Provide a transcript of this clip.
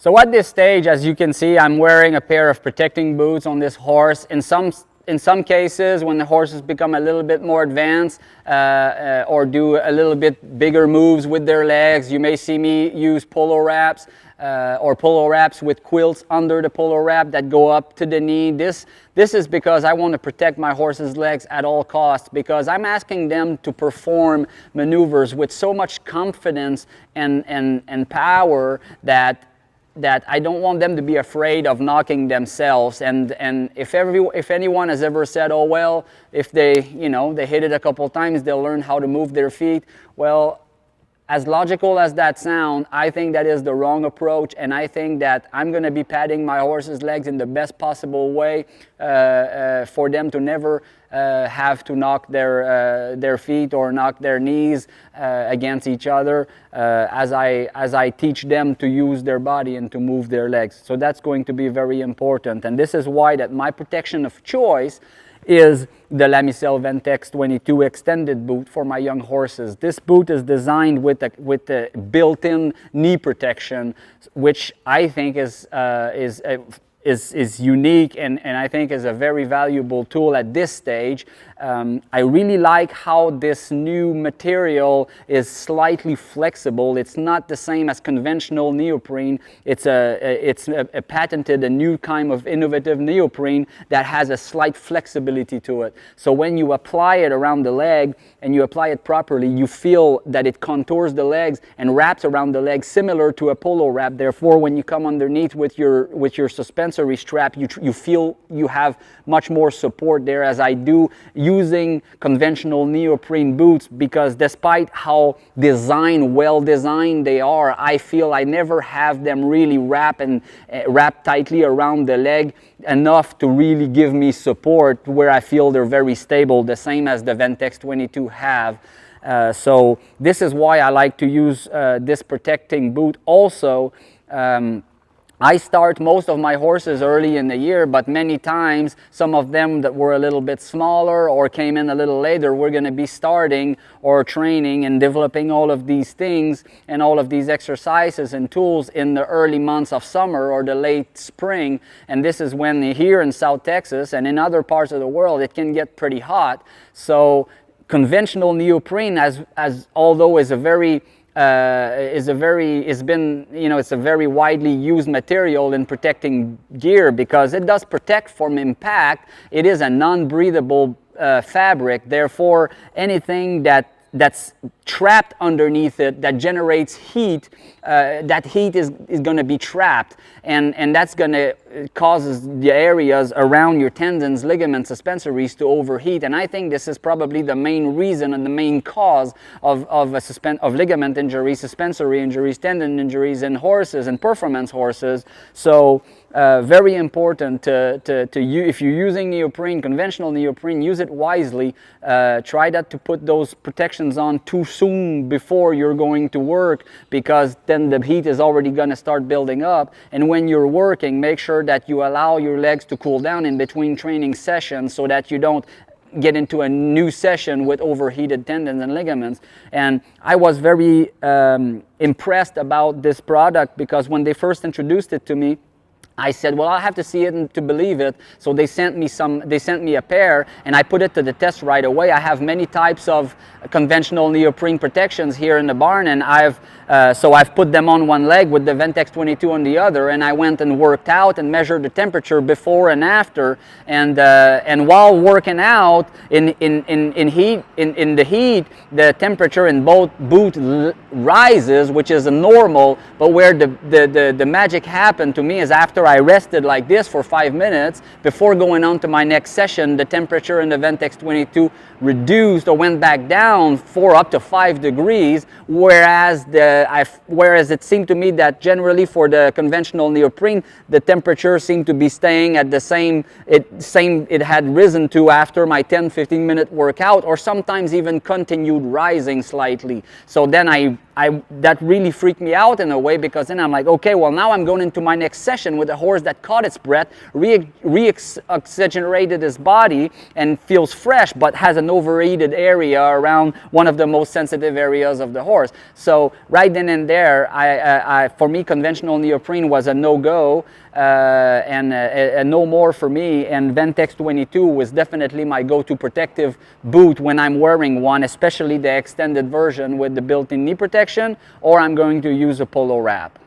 So at this stage, as you can see, I'm wearing a pair of protecting boots on this horse. In some cases, when the horses become a little bit more advanced or do a little bit bigger moves with their legs, you may see me use polo wraps or polo wraps with quilts under the polo wrap that go up to the knee. This is because I want to protect my horse's legs at all costs, because I'm asking them to perform maneuvers with so much confidence and power that I don't want them to be afraid of knocking themselves. And if anyone has ever said, oh well, if they hit it a couple times, they'll learn how to move their feet. Well, as logical as that sounds, I think that is the wrong approach, and I think that I'm going to be padding my horse's legs in the best possible way for them to never have to knock their feet or knock their knees against each other as I teach them to use their body and to move their legs. So that's going to be very important, and this is why that my protection of choice is the Lamiselle Ventex 22 extended boot for my young horses. This boot is designed with a built-in knee protection, which I think is unique and I think is a very valuable tool at this stage. I really like how this new material is slightly flexible. It's not the same as conventional neoprene. It's a patented, a new kind of innovative neoprene that has a slight flexibility to it. So when you apply it around the leg and you apply it properly, you feel that it contours the legs and wraps around the legs similar to a polo wrap. Therefore, when you come underneath with your suspensory strap, you feel you have much more support there, as I do using conventional neoprene boots, because despite how well designed they are, I feel I never have them really wrap tightly around the leg enough to really give me support where I feel they're very stable, the same as the Ventex 22 have. So this is why I like to use this protecting boot. Also, I start most of my horses early in the year, but many times some of them that were a little bit smaller or came in a little later, we're going to be starting or training and developing all of these things and all of these exercises and tools in the early months of summer or the late spring. And this is when here in South Texas and in other parts of the world it can get pretty hot. So conventional neoprene, although is a very it's a very widely used material in protecting gear, because it does protect from impact. It is a non-breathable fabric. Therefore, anything that's trapped underneath it that generates heat, that heat is going to be trapped, and that's going to causes the areas around your tendons, ligaments, suspensories to overheat. And I think this is probably the main reason and the main cause of ligament injuries, suspensory injuries, tendon injuries in horses and performance horses. So very important if you're using neoprene, conventional neoprene, use it wisely. Try not to put those protections on too soon before you're going to work, because then the heat is already going to start building up. And when you're working, make sure that you allow your legs to cool down in between training sessions so that you don't get into a new session with overheated tendons and ligaments. And I was very impressed about this product, because when they first introduced it to me, I said, well, I'll have to see it to believe it. So they sent me a pair, and I put it to the test right away. I have many types of conventional neoprene protections here in the barn, and I've put them on one leg with the Ventex 22 on the other, and I went and worked out and measured the temperature before and after. And while working out in the heat, the temperature in both boot rises, which is normal. But where the magic happened to me is after I rested like this for 5 minutes before going on to my next session, the temperature in the Ventex 22 reduced or went back down for up to 5 degrees, whereas it seemed to me that generally for the conventional neoprene, the temperature seemed to be staying at the same it had risen to after my 10-15 minute workout, or sometimes even continued rising slightly. So then that really freaked me out in a way, because then I'm like, okay, well now I'm going into my next session with the horse that caught its breath, re-oxygenated his body, and feels fresh, but has an overheated area around one of the most sensitive areas of the horse. So right then and there, for me, conventional neoprene was a no-go, and a no more for me, and Ventex 22 was definitely my go-to protective boot when I'm wearing one, especially the extended version with the built-in knee protection, or I'm going to use a polo wrap.